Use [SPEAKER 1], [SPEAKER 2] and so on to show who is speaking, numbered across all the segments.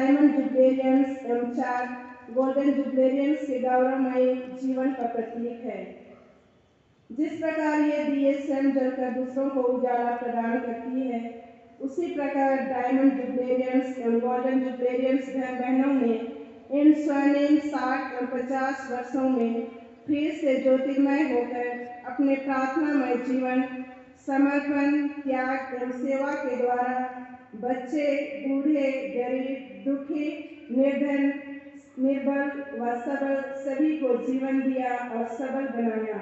[SPEAKER 1] Diamond जुबलेरियंस एवं 4 golden जुबलेरियंस के गौरवमयी जीवन का प्रतीक है। जिस प्रकार ये दिए स्वयं जलकर दूसरों को उजाला प्रदान करती है, उसी प्रकार डायमंड जुबलेरियंस एवं गोल्डन जुबलेरियंस बहन बहनों ने इन स्वर्णिम 60 और 50 वर्षों में फिर से ज्योतिर्मय होकर अपने प्रार्थनामय जीवन, समर्पण, त्याग एवं सेवा के द्वारा बच्चे, बूढ़े, गरीब, दुखी, निर्धन, निर्बल व सबल सभी को जीवन दिया और सबल बनाया।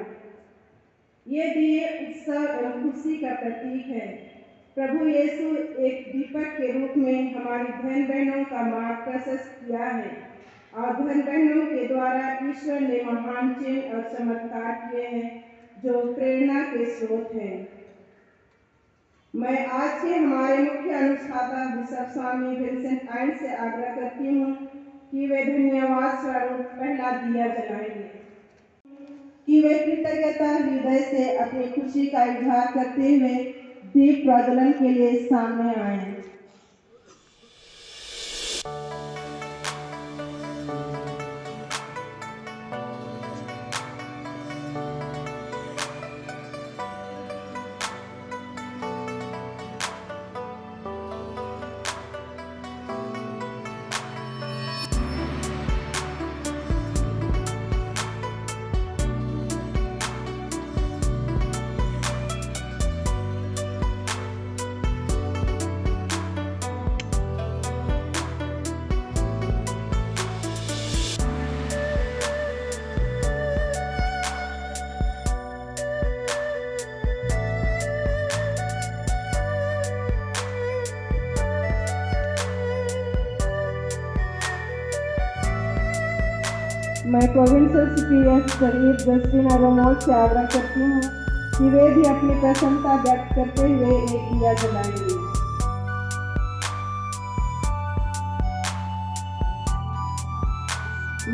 [SPEAKER 1] ये दिए उत्सव एवं खुशी का प्रतीक है। प्रभु यीशु एक दीपक के रूप में हमारी बहन बहनों का मार्ग प्रशस्त किया है और बहन बहनों के द्वारा ईश्वर ने महान चिन्ह और चमत्कार किए हैं जो प्रेरणा के स्रोत हैं। मैं आज के हमारे मुख्य अनुष्ठाता बिशप स्वामी विंसेंट आइन से आग्रह करती हूँ कि वे धन्यवाद स्वरूप पहला दिया जलाएंगे, कि वे कृतज्ञता हृदय से अपनी खुशी का इजहार करते हुए दीप प्रज्वलन के लिए सामने आए। मैं प्रोविंशियल सुपीरियर शरीफ जस्टिन अरोमोल से आग्रह करती हूँ कि वे भी अपनी प्रसन्नता व्यक्त करते हुए एक दिया जलाएंगे।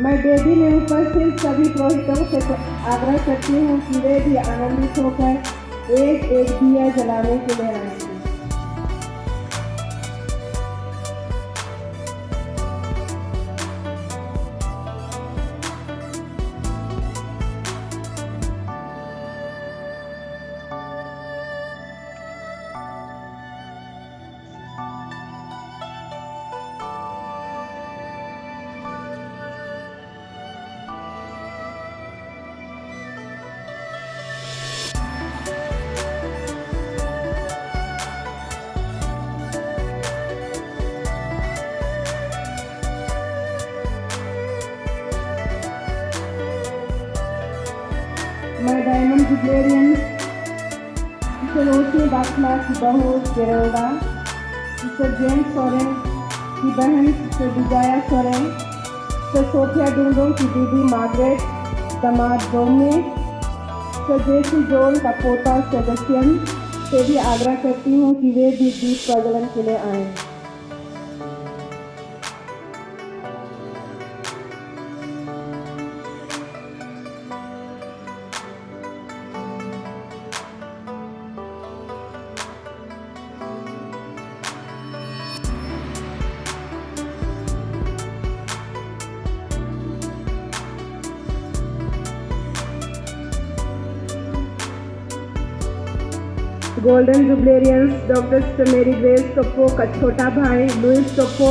[SPEAKER 1] मैं वेदी में उपस्थित सभी पुरोहितों से आग्रह करती हूँ कि वे भी आनंदित होकर एक दिया जलाने के लिए आएंगे। मैं diamond jubilarians mister Roshni Bakhla की बहू जेरोल्डा, मिस्टर जेम्स सोरेन की बहन mister Vijaya Soren, mister Sophia Dungdung की दीदी मार्गरेट, दामाद डोमिनिक, मिस्टर जेसी जोन का पोता सेबेस्टियन से भी आग्रह करती हूँ कि वे भी दीप प्रज्वलन के लिए आएँ। Golden jubilarians doctor sister Mary Grace Toppo का छोटा भाई लुइस टोप्पो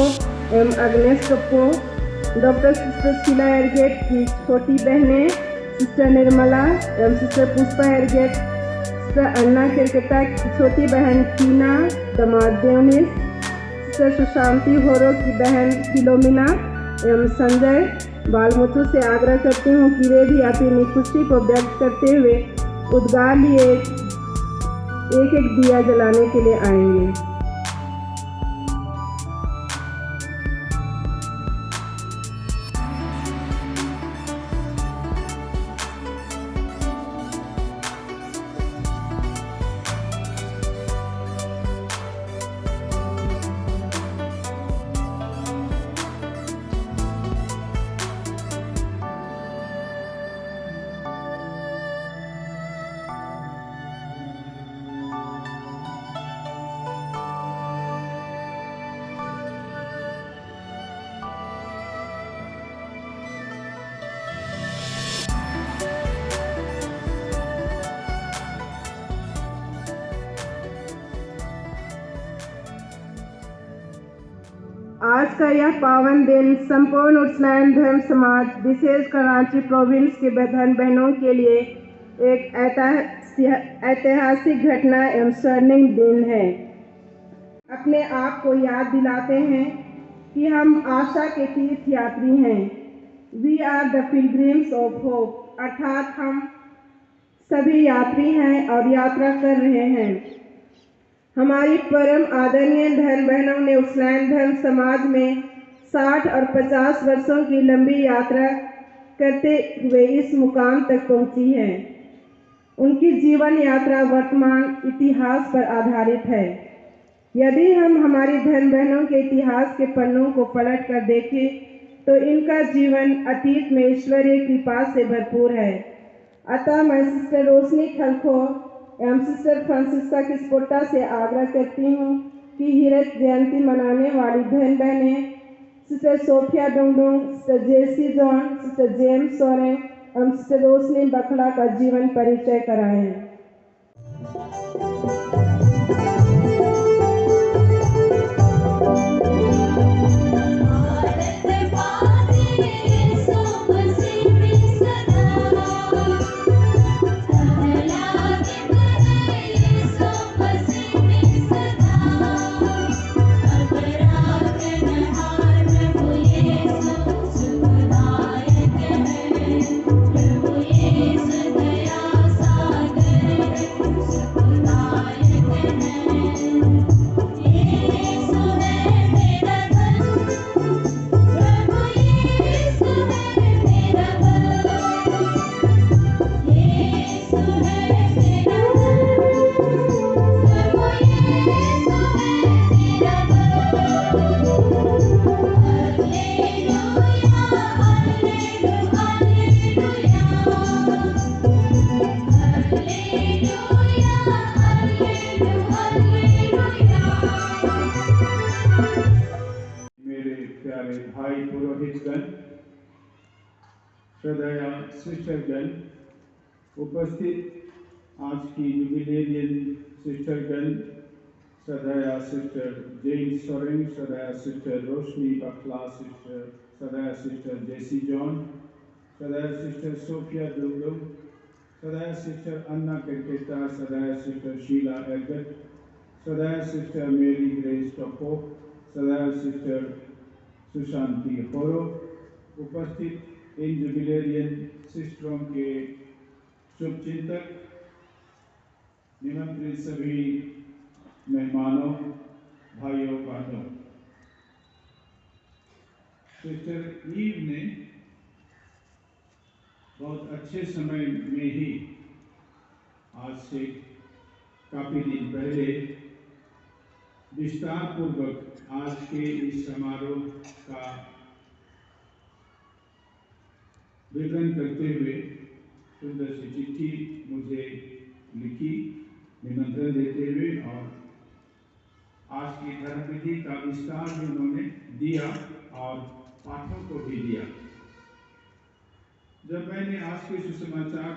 [SPEAKER 1] एवं Agnes Toppo, doctor sister Sheela Erget की छोटी बहनें सिस्टर निर्मला एवं sister Pushpa Erget, sister Anna Kerketta की छोटी बहन टीना, दामाद देवनिस, सिस्टर सुशांति होरो की बहन फिलोमिना एवं संजय बालमुथु से आग्रह करती हूँ कि वे भी अपनी खुशी को व्यक्त करते हुए उद्गार लिए एक दिया जलाने के लिए आएंगे। आज का यह पावन दिन संपूर्ण उर्सलैंड धर्म समाज, विशेष कराची प्रोविंस के बहन बहनों के लिए एक ऐतिहासिक घटना एवं स्वर्णिम दिन है। अपने आप को याद दिलाते हैं कि हम आशा के तीर्थ यात्री हैं। We are the pilgrims of hope, अर्थात हम सभी यात्री हैं और यात्रा कर रहे हैं। हमारी परम आदरणीय धर्म बहनों ने उर्सलैंड धर्म समाज में 60 और 50 वर्षों की लंबी यात्रा करते हुए इस मुकाम तक पहुंची है। उनकी जीवन यात्रा वर्तमान इतिहास पर आधारित है। यदि हम हमारी धर्म बहनों के इतिहास के पन्नों को पलट कर देखें तो इनका जीवन अतीत में ईश्वरीय कृपा से भरपूर है। अतः मैं सिस्टर रोशनी खलखो एवं सिस्टर फ्रांसिस्का किस्पोट्टा से आग्रह करती हूँ कि हीरक जयंती मनाने वाली बहन बहनें सिस्टर सोफिया डोंगडोंग, सिस्टर जेसी जॉन, सिस्टर जेम्स सोरेन एवं सिस्टर रोशनी बखला का जीवन परिचय कराएं।
[SPEAKER 2] भाई पुरोहितगण, श्रद्धेय सिस्टरगण, उपस्थित आज की जुबिलेरियन सिस्टरगण, श्रद्धेय सिस्टर जेम्स सोरेन, श्रद्धेय सिस्टर रोशनी बखला, श्रद्धेय सिस्टर जेसी जॉन, श्रद्धेय सिस्टर सोफिया डोंगडोंग, श्रद्धेय सिस्टर अन्ना केकेटा, श्रद्धेय सिस्टर शीला एल्बर्ट, श्रद्धेय सिस्टर मेरी ग्रेस टोपो, श्रद्धेय सिस्टर सुशांति होरो, उपस्थित इन जुबिलेरियन सिस्टरों के शुभचिंतक, निमंत्रित सभी मेहमानों, भाइयों बहनों, सिस्टर ईव ने बहुत अच्छे समय में ही आज से काफी दिन पहले विस्तार पूर्वक आज के इस समारोह का विवरण करते हुए सुंदर सी चिट्ठी मुझे लिखी, निमंत्रण देते हुए, और आज की धर्म विधि का विस्तार भी उन्होंने दिया और पाठों को भी दिया। जब मैंने आज के सुसमाचार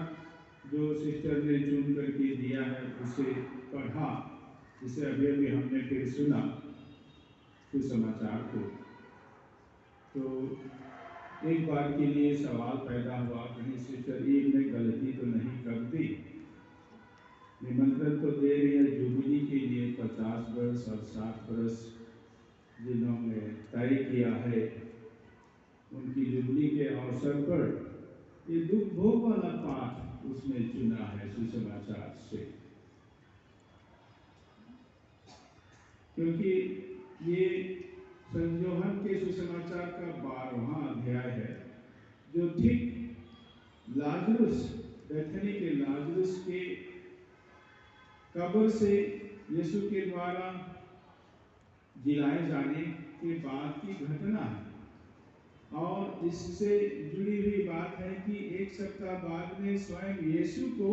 [SPEAKER 2] जो सिस्टर ने चुन करके दिया है उसे पढ़ा, जिसे अभी अभी हमने फिर सुना सुसमाचार को, तो एक बार के लिए सवाल पैदा हुआ, कहीं सिस्टर ईव ने गलती तो नहीं कर दी। निमंत्रण तो दे रही है जुबिली के लिए 50 वर्ष और 60 वर्ष जिन्होंने तय किया है, उनकी जुबिली के अवसर पर ये दुख भोग वाला पाठ उसने चुना है सुसमाचार से, क्योंकि ये संयोहन के सुसमाचार का 12वां अध्याय है, जो ठीक लाजरुस, बेथनी के लाजरुस के कब्र से यीशु के द्वारा जिलाए जाने के बाद की घटना है। और इससे जुड़ी हुई बात है कि एक सप्ताह बाद में स्वयं यीशु को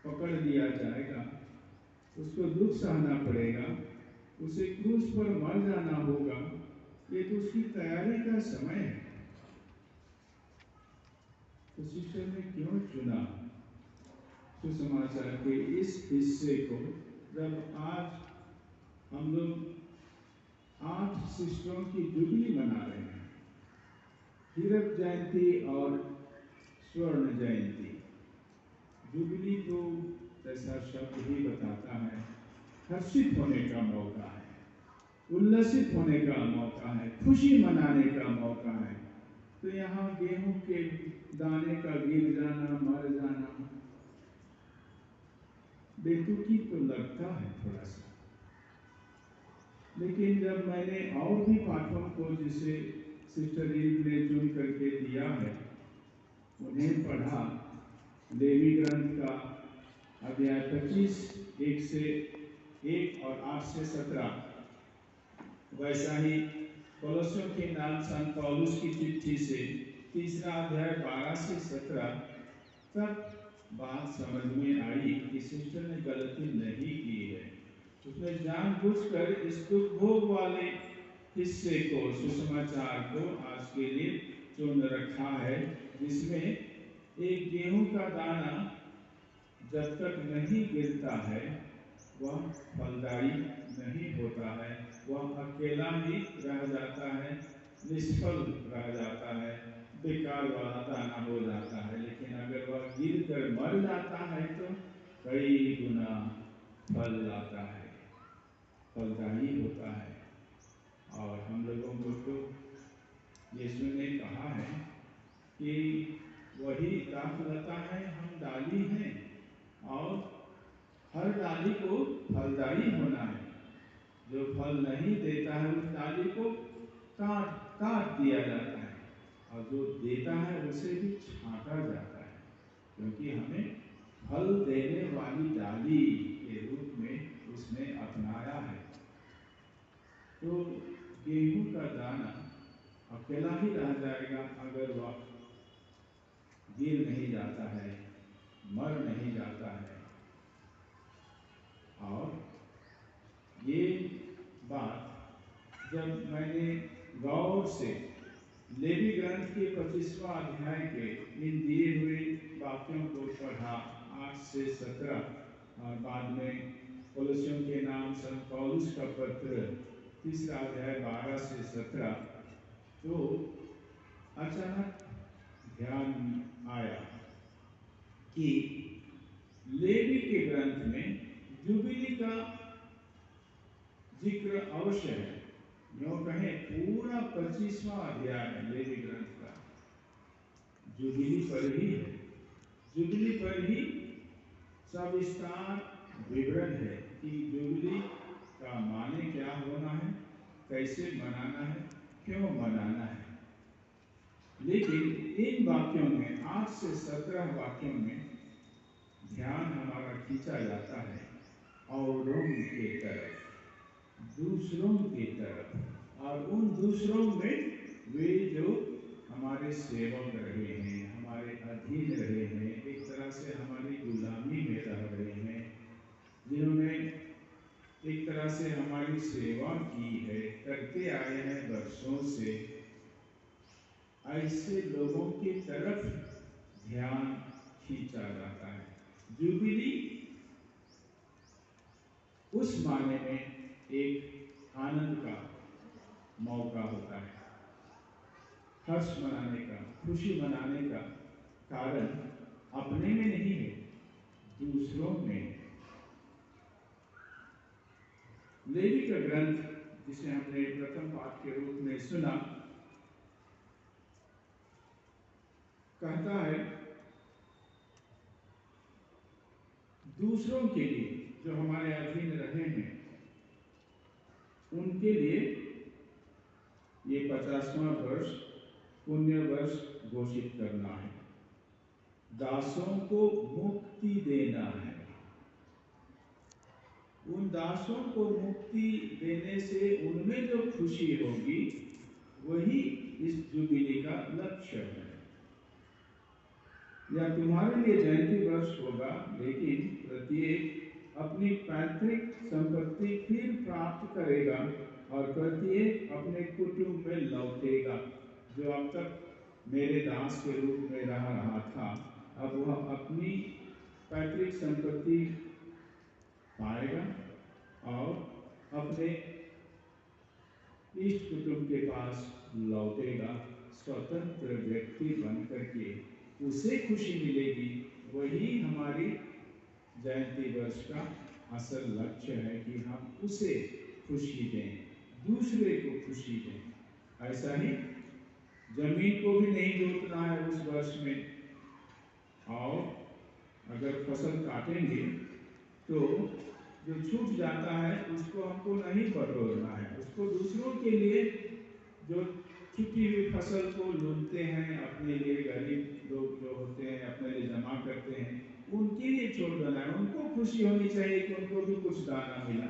[SPEAKER 2] पकड़ लिया जाएगा, उसको दुख सहना पड़ेगा, उसे क्रूस पर मर जाना होगा। ये तो उसकी तैयारी का समय है। तो सिस्टर ने क्यों चुना सुसमाचार के इस हिस्से को, जब आज हम लोग 8 सिस्टरों की जुबली मना रहे हैं, हीरक जयंती और स्वर्ण जयंती। जुबली तो जैसा शब्द ही बताता है, हर्षित होने का मौका है, उल्लसित होने का मौका है, खुशी मनाने का मौका है। तो यहाँ गेहूं के दाने का गिर जाना, मर जाना बेतुकी तो लगता है थोड़ा सा। लेकिन जब मैंने और भी पाठों को जिसे सिस्टर ईव ने चुन करके दिया है उन्हें पढ़ा, लेवी ग्रंथ का अध्याय 25 1 से 1 और 8 से 17, वैसा ही कोलोसियों के नाम संत पौलुस की चिट्ठी से 3 अध्याय 12 से 17 तक बात समझ में आई कि सिस्टर ने गलती नहीं की है। उसने जानबूझकर इस दुख भोग वाले हिस्से को, सुसमाचार को आज के लिए चुन रखा है, जिसमें एक गेहूं का दाना जब तक नहीं गिरता है वह फलदायी नहीं होता है, वह अकेला ही रह जाता है, निष्फल रह जाता है, बेकार वाला दाना हो जाता है। लेकिन अगर वह गिर कर मर जाता है तो कई गुना फल लाता है, फलदायी होता है। और हम लोगों को तो यीशु ने कहा है कि वही दाखलता है, हम डाली हैं, और हर डाली को फलदायी होना है। जो फल नहीं देता है उस डाली को काट दिया जाता है, और जो देता है उसे भी छांटा जाता है, क्योंकि हमें फल देने वाली डाली के रूप में उसने अपनाया है। तो गेहूं का दाना अकेला ही रह जाएगा अगर वह गिर नहीं जाता है, मर नहीं जाता है। और ये बात जब मैंने गौर से लेवी ग्रंथ के 25वां अध्याय के इन दिए हुए वाक्यों को पढ़ा 8 से 17, और बाद में कोलोसियों के नाम संत पौलुस का पत्र 3 अध्याय 12 से 17, तो अचानक ध्यान आया कि लेवी के ग्रंथ में जुबिली का जिक्र अवश्य है। यूँ कहें पूरा 25वां अध्याय लेवी ग्रंथ का जुबिली पर ही है, जुबिली पर ही सविस्तार विवरण है कि जुबिली का माने क्या होना है, कैसे मनाना है, क्यों मनाना है। लेकिन इन वाक्यों में 8 से 17 वाक्यों में ध्यान हमारा खींचा जाता है औरों के तरफ, दूसरों की तरफ, और उन दूसरों में वे जो हमारे सेवक रहे हैं, हमारे अधीन रहे हैं, एक तरह से हमारी गुलामी में रह रहे हैं, जिन्होंने एक तरह से हमारी सेवा की है, करते आए हैं वर्षों से, ऐसे लोगों की तरफ ध्यान खींचा जाता है। जुबिली उस माने में एक आनंद का मौका होता है, हर्ष मनाने का, खुशी मनाने का कारण अपने में नहीं है, दूसरों में। लेवी का ग्रंथ जिसे हमने प्रथम पाठ के रूप में सुना, कहता है दूसरों के लिए जो हमारे अधीन रहे हैं उनके लिए ये 50वां वर्ष पुण्य वर्ष घोषित करना है, दासों को मुक्ति देना है। उन दासों को मुक्ति देने से उनमें जो खुशी होगी वही इस जुबिली का लक्ष्य है। या तुम्हारे लिए जयंती वर्ष होगा, लेकिन प्रत्येक अपनी पैतृक संपत्ति फिर प्राप्त करेगा और प्रत्येक अपने कुटुंब में लौटेगा। जो अब तक मेरे दास के रूप में रहा था, अब वह अपनी पैतृक संपत्ति पाएगा और अपने इष्ट कुटुंब के पास लौटेगा, स्वतंत्र व्यक्ति बन करके उसे खुशी मिलेगी। वही हमारी जयंती वर्ष का असल लक्ष्य है कि हम उसे खुशी दें, दूसरे को खुशी दें। ऐसा ही जमीन को भी नहीं जोतना है उस वर्ष में, और अगर फसल काटेंगे तो जो छूट जाता है उसको हमको नहीं बटोरना है, उसको दूसरों के लिए, जो छुट्टी हुई फसल को लूटते हैं अपने लिए, गरीब लोग जो होते हैं अपने लिए जमा करते हैं, उनके लिए छोड़ देना है। उनको खुशी होनी चाहिए कि उनको भी कुछ दाना मिला।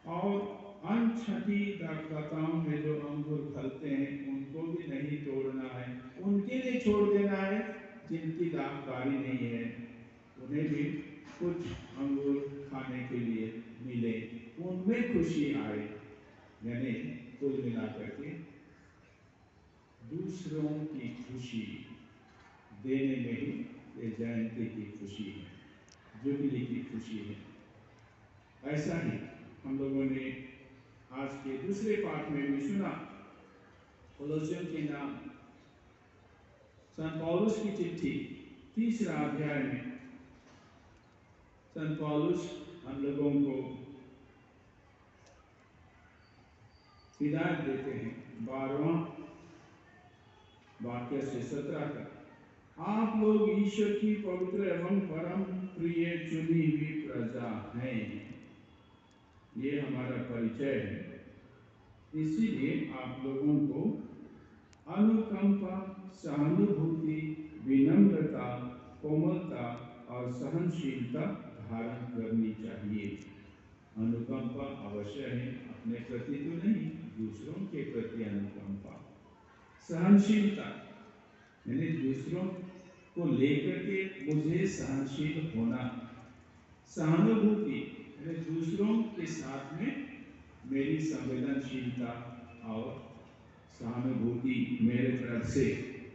[SPEAKER 2] और अनछटी दाताओं में जो अंगूर फलते हैं उनको भी नहीं तोड़ना है, उनके लिए छोड़ देना है जिनकी दावकारी नहीं है, उन्हें भी कुछ अंगूर खाने के लिए मिले, उनमें खुशी आए। यानी कुल मिलाकर के दूसरों की खुशी देने में ही ये जयंती की खुशी है, जुबली की खुशी है। ऐसा ही हम लोगों ने आज के दूसरे पाठ में भी सुना, कोलोसियों के नाम संत पौलुस की चिट्ठी 3 अध्याय में संत पौलुस हम लोगों को हिदायत देते हैं। 12वां वाक्य से 17 तक, आप लोग ईश्वर की पवित्र एवं परम प्रिय चुनी हुई प्रजा हैं। ये हमारा परिचय है। इसीलिए आप लोगों को अनुकंपा, सहानुभूति, विनम्रता, कोमलता और सहनशीलता धारण करनी चाहिए। अनुकंपा अवश्य है, अपने प्रति तो नहीं, दूसरों के प्रति अनुकंपा। सहनशीलता यानी दूसरों को लेकर के मुझे सहनशील होना। सहानुभूति यानी दूसरों के साथ में मेरी संवेदनशीलता और सहानुभूति मेरे तरफ से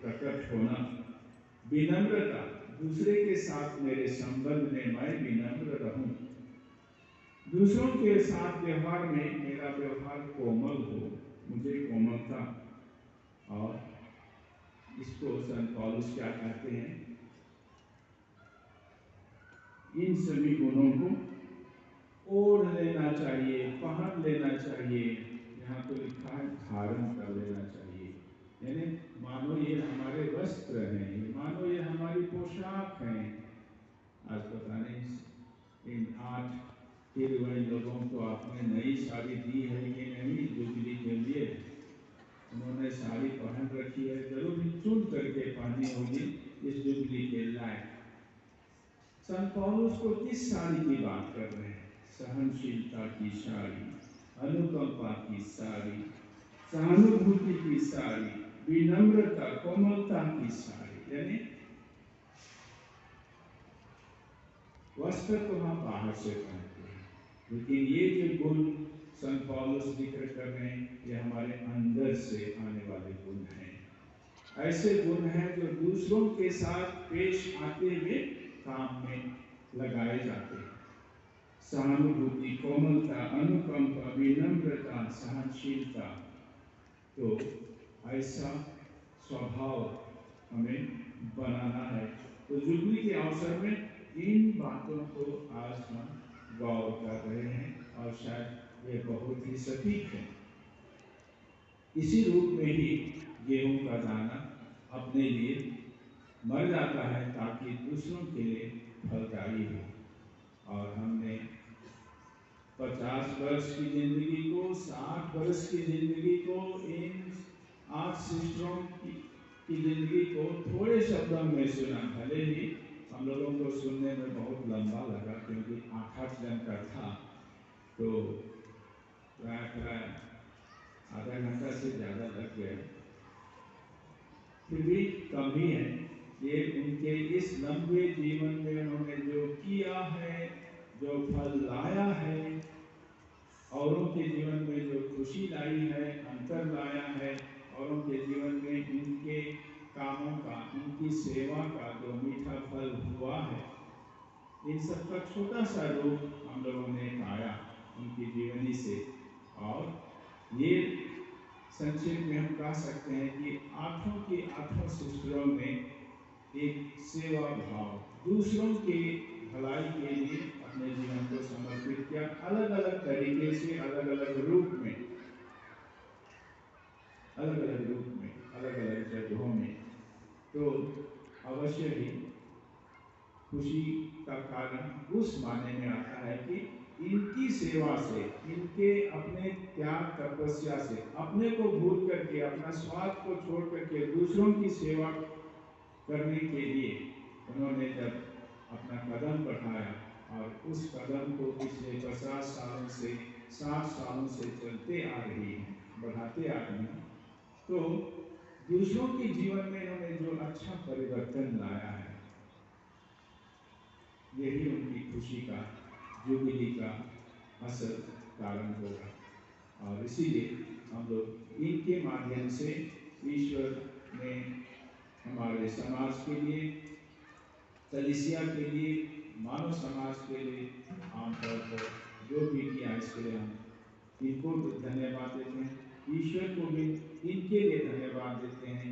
[SPEAKER 2] प्रकट होना। विनम्रता, दूसरे के साथ मेरे संबंध में मैं विनम्र रहूं। दूसरों के साथ व्यवहार में मेरा व्यवहार कोमल हो, मुझे कोमलता। और इसको संत पौलुस क्या कहते हैं, इन सभी गुणों को ओढ़ लेना चाहिए, पहन लेना चाहिए। यहाँ तो लिखा है धारण कर लेना चाहिए, यानी मानो ये हमारे वस्त्र हैं, मानो ये हमारी पोशाक हैं। आज पता नहीं इन 8 हिरवई लोगों को आपने नई साड़ी दी है कि नहीं जुबली के लिए। उन्होंने साड़ी पहन रखी है, जरूर चुन करके पहनी होगी इस जुबली के लायक। संत पौलुस को किस साड़ी की बात कर रहे हैं? सहनशीलता की साड़ी, अनुकंपा की साड़ी, सहानुभूति की साड़ी, विनम्रता, कोमलता की साड़ी। यानी वस्त्र तो हम बाहर से पहनते हैं, लेकिन ये जो गुण संत पौलुस जिक्र कर रहे हैं, ये हमारे अंदर से आने वाले गुण हैं। ऐसे गुण हैं जो दूसरों के साथ पेश आते हुए काम में लगाए जाते हैं। सहानुभूति, कोमलता, अनुकंपा, विनम्रता, सहनशीलता। तो ऐसा स्वभाव हमें बनाना है। तो जुबली के अवसर में इन बातों को आज हम गौर कर रहे हैं, और शायद ये बहुत ही सटीक है। इसी रूप में ही गेहूं का दाना अपने लिए मर जाता है ताकि दूसरों के लिए फलदायी हो। और हमने 50 वर्ष की जिंदगी को, 60 वर्ष की जिंदगी को, इन 8 सिस्टरों की जिंदगी को थोड़े शब्दों में सुना। भले ही हम लोगों को सुनने में बहुत लंबा लगा, क्योंकि 8 जन का था, तो प्राय आधा घंटा से ज़्यादा लग गया। फिर भी कम ही है। ये उनके इस लंबे जीवन में उन्होंने जो किया है, जो फल लाया है, औरों के जीवन में जो खुशी लाई है, अंतर लाया है, औरों के जीवन में इनके कामों का, इनकी सेवा का जो मीठा फल हुआ है, इन सब का छोटा सा रूप हम लोगों ने पाया उनकी जीवनी से। और ये संक्षेप में हम कह सकते हैं कि आठों के आठों सिस्टरों में एक सेवा भाव, दूसरों के भलाई के लिए अपने जीवन को समर्पित किया, अलग अलग तरीके से, अलग अलग रूप में, अलग अलग जगहों में। तो अवश्य ही खुशी का कारण उस माने में आता है कि इनकी सेवा से, इनके अपने त्याग तपस्या से, अपने को भूल करके, अपना स्वार्थ को छोड़ करके दूसरों की सेवा करने के लिए उन्होंने जब अपना कदम बढ़ाया और उस कदम को पिछले 50 सालों से 60 सालों से चलते आ रही हैं, बढ़ाते आ रही हैं, तो दूसरों के जीवन में इन्होंने जो अच्छा परिवर्तन लाया है, यही उनकी खुशी का, जुबिली का असल कारण होगा। और इसीलिए हम लोग इनके माध्यम से ईश्वर ने हमारे समाज के लिए, कलीसिया के लिए, मानव समाज के लिए आमतौर पर जो भी किया, इसके लिए हम इनको धन्यवाद देते हैं, ईश्वर को भी इनके लिए धन्यवाद देते हैं,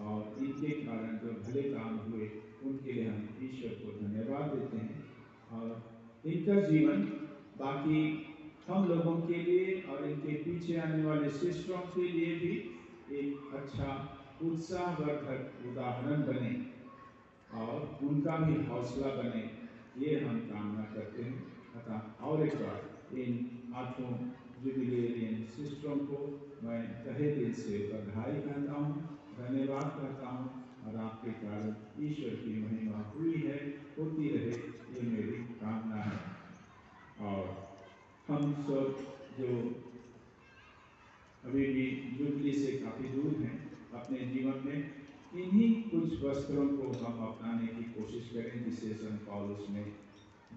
[SPEAKER 2] और इनके कारण जो भले काम हुए उनके लिए हम ईश्वर को धन्यवाद देते हैं। और इनका जीवन बाकी हम लोगों के लिए और इनके पीछे आने वाले सिस्टरों के लिए भी एक अच्छा उत्साहवर्धक उदाहरण बने और उनका भी हौसला बने, ये हम कामना करते हैं। अतः और एक बार इन आठों जुबिलियरियन सिस्टरों को मैं तहे दिल से बधाई कहता हूँ, धन्यवाद करता हूँ, और आपके कारण ईश्वर की महिमा हुई है, होती रहे, ये मेरी कामना है। और हम सब जो अभी भी जुबली से काफ़ी दूर हैं, अपने जीवन में इन्हीं कुछ वस्त्रों को हम अपनाने की कोशिश करें, जिसे संत पौलुस ने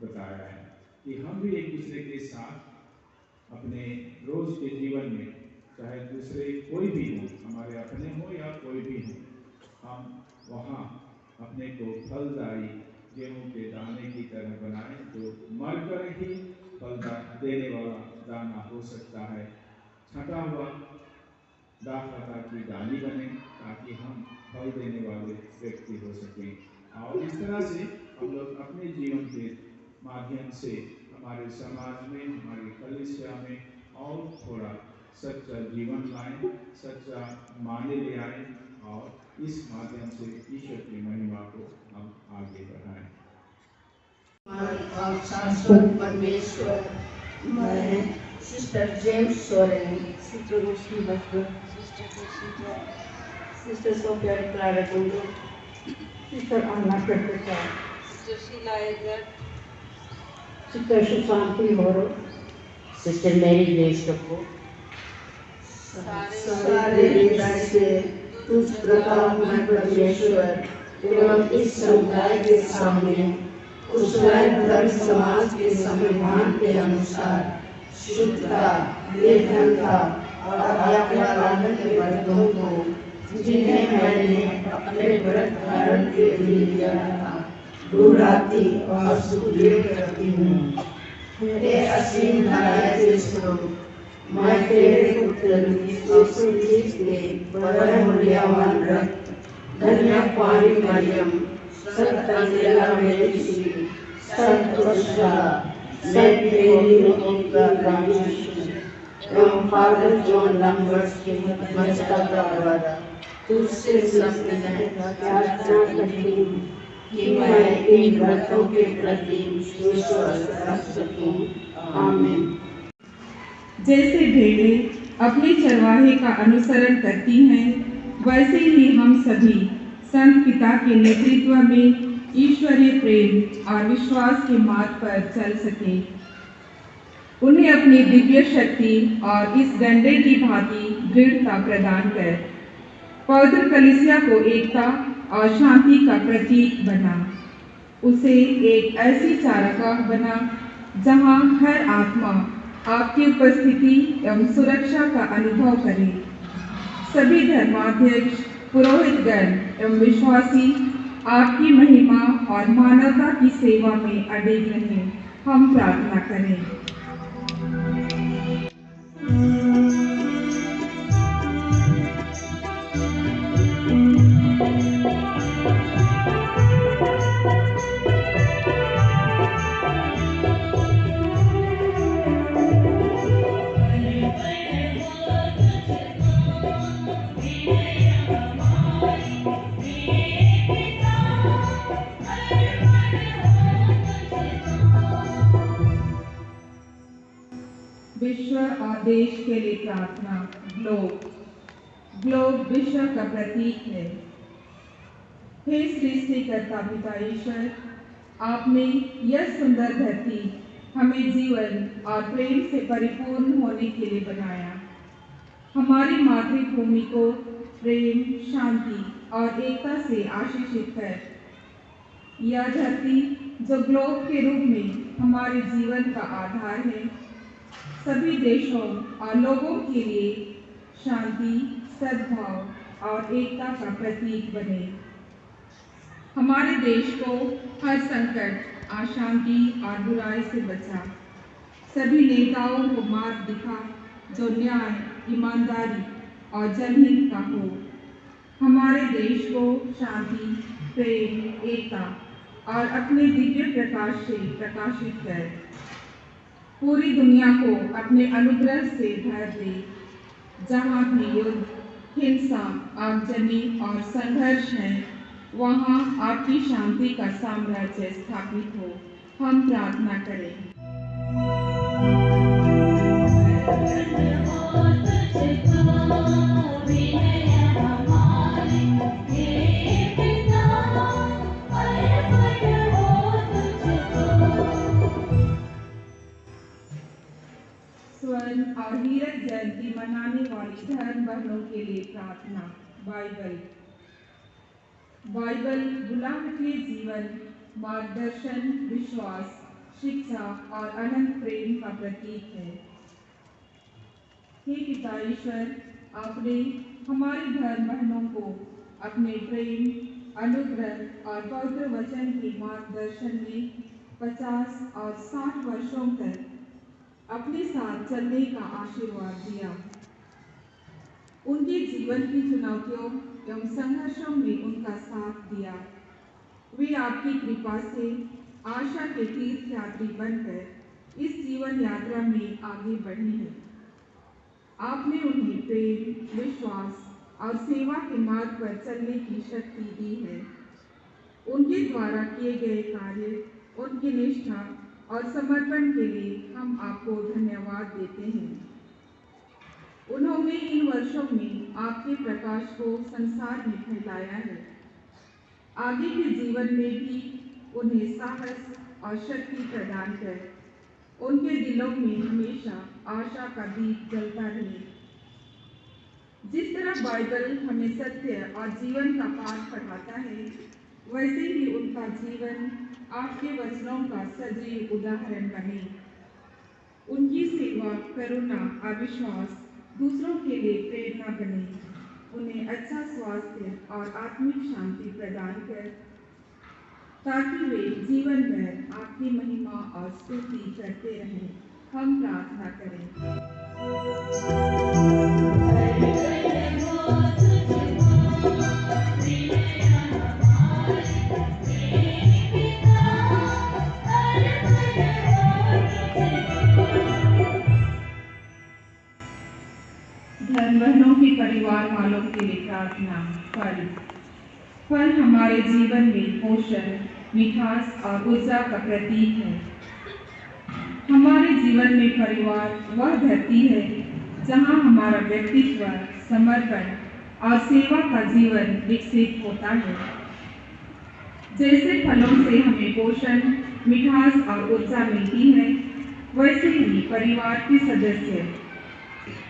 [SPEAKER 2] बताया है कि हम भी एक दूसरे के साथ अपने रोज के जीवन में, चाहे दूसरे कोई भी हो, हमारे अपने हो या कोई भी हो, हम वहाँ अपने को फलदायी गेहूं के दाने की तरह बनाएं, जो मरकर ही फल देने वाला दाना हो सकता है, छटा हुआ दाखलता की डाली बने, ताकि हम फल देने वाले व्यक्ति हो सकें। और इस तरह से हम लोग अपने जीवन के माध्यम से हमारे समाज में, हमारी कलीसिया में और थोड़ा सच्चा जीवन लाएं, सच्चा माने ले आए, और इस माध्यम से ईश्वर की महिमा को हम आगे बढ़ाएं।
[SPEAKER 3] और शाश्वत परमेश्वर, मैं sister James Soren, sister Roshni Bakhtar, sister Sophia Clara Tundu, sister Anna Katka, sister Sheela Egar, sister Sushanti Horo, sister Mary Grace Kapoor, सारे हृदय से तुझ प्रताप में परमेश्वर एवं इस समुदाय के सामने उस धर्म समाज के संविधान के अनुसार शुद्धता, निर्धनता और आज्ञापालन के व्रतों को, जिन्हें मैंने अपने व्रत धारण के लिए लिया था, दुहराती और सुदृढ़ करती हूँ। मेरे असीम दया के स्वरूप मैं तेरे पुत्र यीशु मसीह के बड़े मूल्यवान रक्त, धन्य पानी मरियम, संत अंजेला मेरी, संत उर्सुला, सेंट मेरी एवं फादर जॉन लंबर्ट्स के मस्तक द्वारा तुझसे प्रार्थना करती हूँ कि मैं इन व्रतों के प्रति विश्वास रख सकूं। आमीन।
[SPEAKER 1] जैसे भेड़ें अपने चरवाहे का अनुसरण करती हैं, वैसे ही हम सभी संत पिता के नेतृत्व में ईश्वरीय प्रेम और विश्वास के मार्ग पर चल सके। उन्हें अपनी दिव्य शक्ति और इस डंडे की भांति दृढ़ता प्रदान कर पवित्र कलीसिया को एकता और शांति का प्रतीक बना। उसे एक ऐसी चारागाह बना जहां हर आत्मा आपकी उपस्थिति एवं सुरक्षा का अनुभव करे। सभी धर्माध्यक्ष, पुरोहितगण एवं विश्वासी आपकी महिमा और मानवता की सेवा में अडिग रहें। हम प्रार्थना करें।
[SPEAKER 4] देश के लिए प्रार्थना। ग्लोब विश्व का प्रतीक है। हे सृष्टिकर्ता पिता ईश्वर, आपने यह सुंदर धरती हमें जीवन और प्रेम से परिपूर्ण होने के लिए बनाया। हमारी मातृभूमि को प्रेम, शांति और एकता से आशीषित कर। यह धरती जो ग्लोब के रूप में हमारे जीवन का आधार है, सभी देशों और लोगों के लिए शांति, सद्भाव और एकता का प्रतीक बने। हमारे देश को हर संकट, अशांति और बुराई से बचा। सभी नेताओं को मार्ग दिखा जो न्याय, ईमानदारी और जनहित का हो। हमारे देश को शांति, प्रेम, एकता और अपने दिव्य प्रकाश से प्रकाशित कर। पूरी दुनिया को अपने अनुग्रह से भर दे। जहाँ भी युद्ध, हिंसा, आगजनी और संघर्ष है, वहाँ आपकी शांति का साम्राज्य स्थापित हो। हम प्रार्थना करें। स्वर्ण और हीरक जयंती मनाने वाली धर्म बहनों के लिए प्रार्थना। बाइबल बुलाहटीय जीवन, मार्गदर्शन, विश्वास, शिक्षा और अनंत प्रेम का प्रतीक है। हे पिता ईश्वर, आपने हमारी धर्म बहनों को अपने प्रेम, अनुग्रह और पवित्र वचन के मार्गदर्शन में 50 और 60 वर्षों तक अपने साथ चलने का आशीर्वाद दिया। उनके जीवन की चुनौतियों एवं संघर्षों में उनका साथ दिया। वे आपकी कृपा से आशा के तीर्थयात्री बनकर इस जीवन यात्रा में आगे बढ़े हैं। आपने उन्हें प्रेम, विश्वास और सेवा के मार्ग पर चलने की शक्ति दी है। उनके द्वारा किए गए कार्य, उनकी निष्ठा और समर्पण के लिए हम आपको धन्यवाद देते हैं। उन्होंने इन वर्षों में आपके प्रकाश को संसार में फैलाया है। आगे के जीवन में भी उन्हें साहस और शक्ति प्रदान कर उनके दिलों में हमेशा आशा का दीप जलता रहे। जिस तरह बाइबल हमें सत्य और जीवन का पाठ पढ़ाता है, वैसे ही उनका जीवन आपके वचनों का सजीव उदाहरण बने। उनकी सेवा, करुणा और विश्वास दूसरों के लिए प्रेरणा बने। उन्हें अच्छा स्वास्थ्य और आत्मिक शांति प्रदान कर, ताकि वे जीवन भर आपकी महिमा और स्तुति करते रहें। हम प्रार्थना करें। धर्म बहनों के परिवार वालों के लिए प्रार्थना। फल हमारे जीवन में पोषण, मिठास और ऊर्जा का प्रतीक है। हमारे जीवन में परिवार वह धरती है जहाँ हमारा व्यक्तित्व, समर्पण और सेवा का जीवन विकसित होता है। जैसे फलों से हमें पोषण, मिठास और ऊर्जा मिलती है, वैसे ही परिवार के सदस्य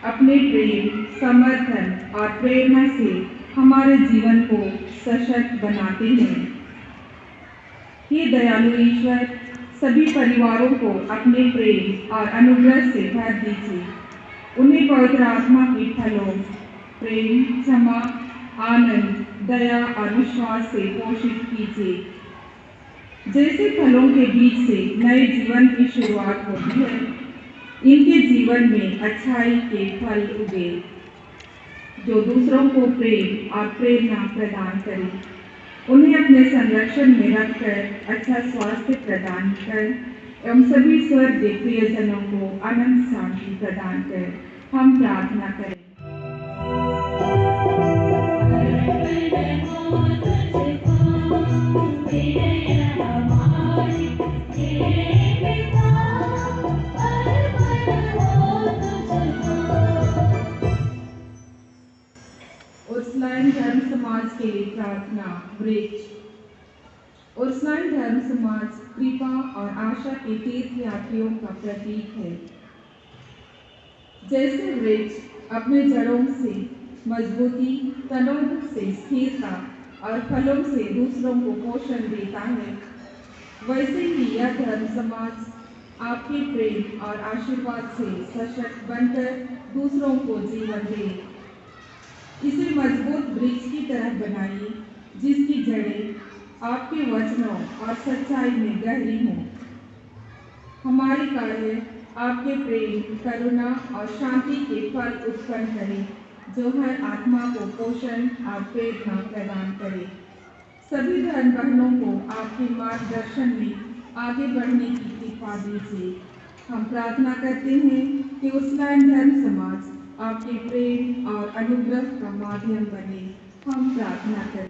[SPEAKER 4] अपने प्रेम, समर्थन और प्रेरणा से हमारे जीवन को सशक्त बनाते हैं। हे दयालु ईश्वर, सभी परिवारों को अपने प्रेम और अनुग्रह से भर दीजिए। उन्हें पवित्र आत्मा के फलों, प्रेम, क्षमा, आनंद, दया और विश्वास से पोषित कीजिए। जैसे फलों के बीज से नए जीवन की शुरुआत होती है, इनके जीवन में अच्छाई के फल उगे, जो दूसरों को प्रेम और प्रेरणा प्रदान करें। उन्हें अपने संरक्षण में रखकर अच्छा स्वास्थ्य प्रदान कर एवं सभी स्वर्गीय प्रियजनों को अनंत शांति प्रदान कर। हम प्रार्थना करें। उर्सुलाइन धर्म समाज के लिए प्रार्थना वृक्ष। उर्सुलाइन धर्म समाज कृपा और आशा के तीर्थयात्रियों का प्रतीक है। जैसे वृक्ष अपने जड़ों से मजबूती, तनों से स्थिरता और फलों से दूसरों को पोषण देता है, वैसे ही यह धर्म समाज आपके प्रेम और आशीर्वाद से सशक्त बनकर दूसरों को जीवन दे। इसे मजबूत वृक्ष की तरह बनाइए, जिसकी जड़ें आपके वचनों और सच्चाई में गहरी हों। हमारे कार्य आपके प्रेम, करुणा और शांति के फल उत्पन्न करें, जो हर आत्मा को पोषण और प्रेरणा प्रदान करे। सभी धर्म बहनों को आपके मार्गदर्शन में आगे बढ़ने की कृपा दीजिए। हम प्रार्थना करते हैं कि उर्सुलाइन धर्म समाज आपके प्रेम और अनुग्रह का माध्यम बने। हम प्रार्थना करें।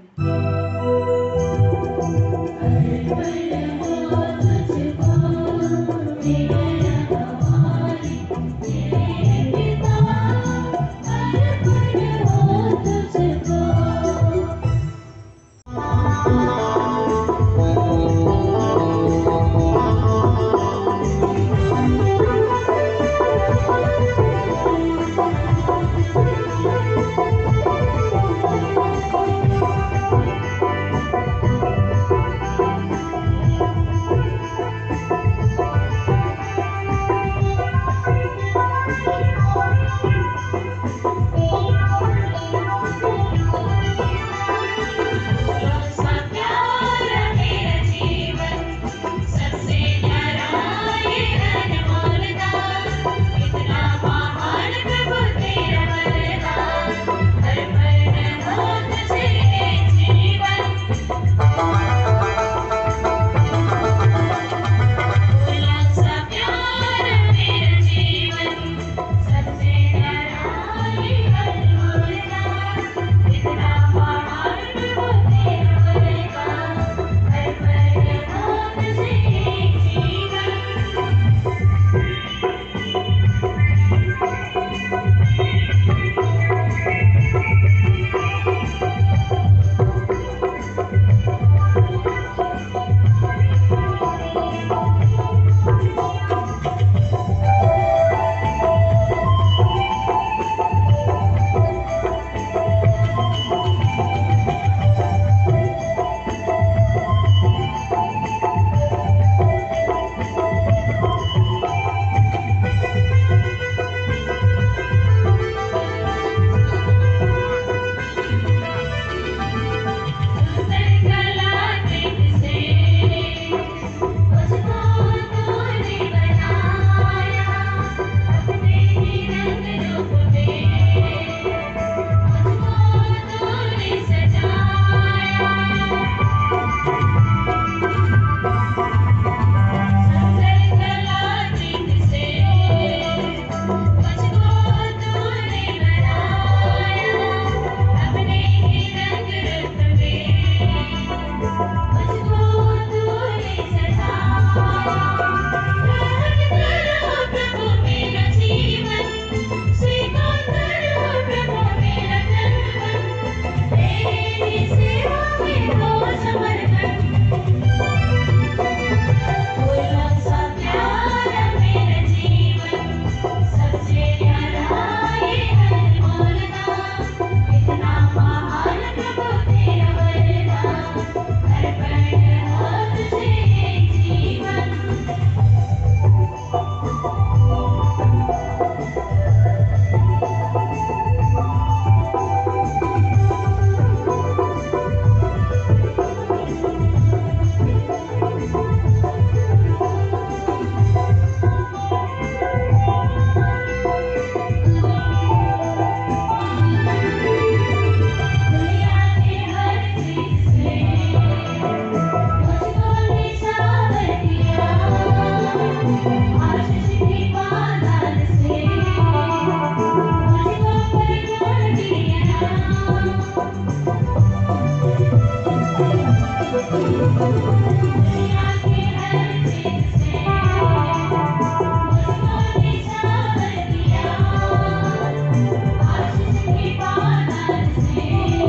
[SPEAKER 5] आशीष की बादल से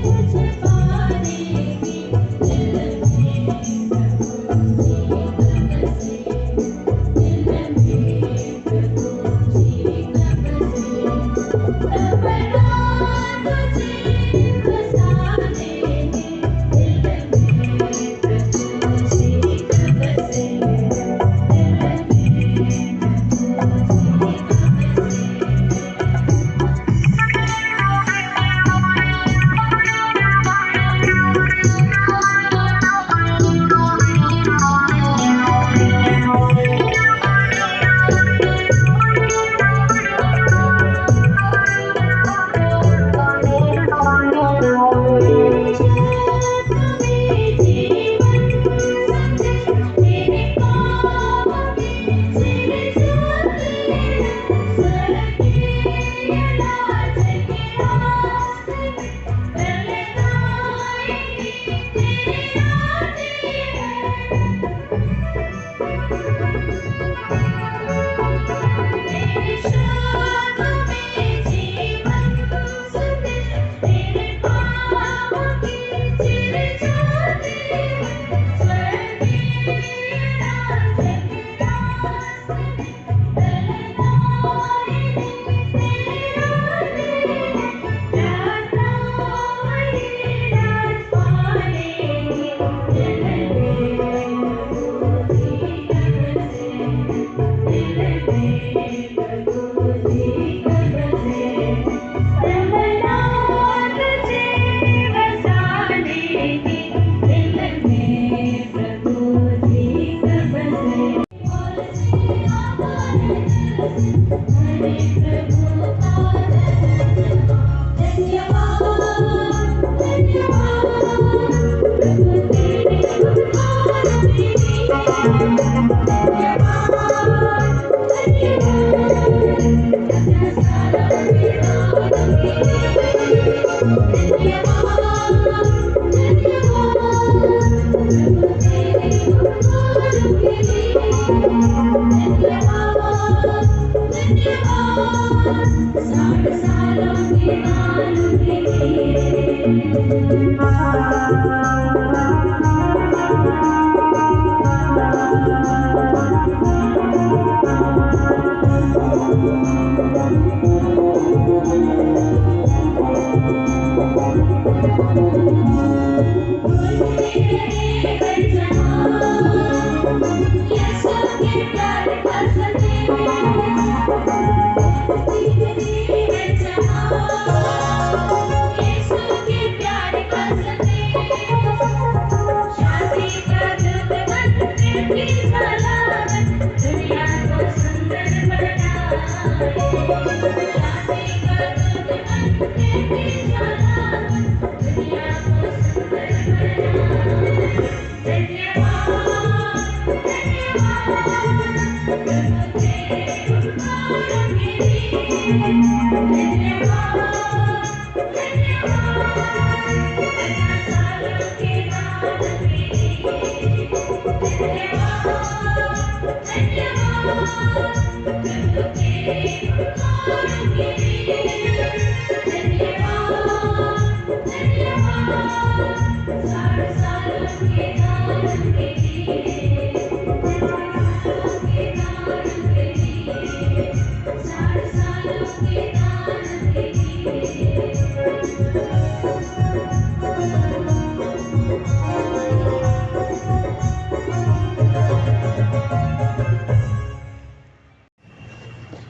[SPEAKER 5] मुझे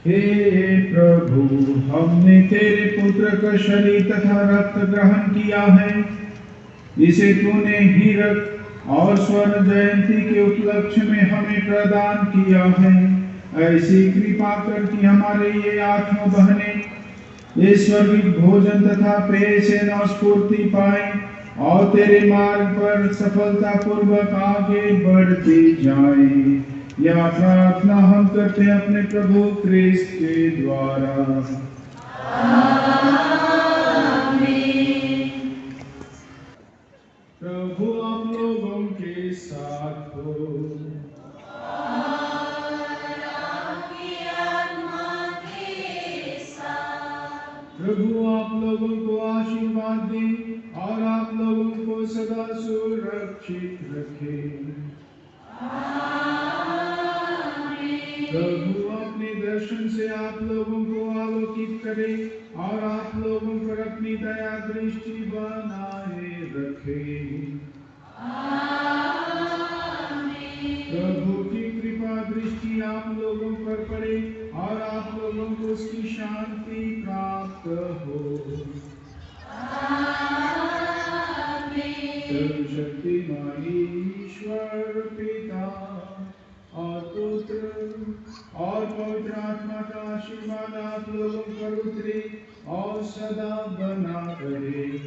[SPEAKER 2] हे प्रभु, हमने तेरे पुत्र का शरीर तथा रक्त ग्रहण किया है। इसे तूने हीरक और स्वर्ण जयंती के उपलक्ष्य में हमें प्रदान किया है। ऐसी कृपा कर कि हमारे ये आठों बहनें इस स्वर्गीय भोजन तथा पेय से नवस्फूर्ति पाए और तेरे मार्ग पर सफलता पूर्वक आगे बढ़ती जाएं। यह प्रार्थना हम करते हैं अपने प्रभु क्रिस्त के द्वारा।
[SPEAKER 3] आमीन।
[SPEAKER 2] प्रभु आप लोगों के साथ हो। प्रभु आप लोगों को आशीर्वाद दे और आप लोगों को सदा सुरक्षित रखे। प्रभु अपने दर्शन से आप लोगों को आलोकित करे और आप लोगों पर अपनी दया दृष्टि बनाए रखे। प्रभु की कृपा दृष्टि आप लोगों पर पड़े और आप लोगों को उसकी शांति प्राप्त हो। सर्वशक्तिमान ईश्वर पिता और पुत्र और पवित्र आत्मा का आशीर्वाद आप लोगों पर उतरे और सदा बना रहे।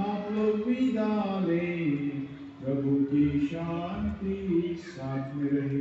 [SPEAKER 2] आप लोग विदा लें। प्रभु की शांति साथ में रहे।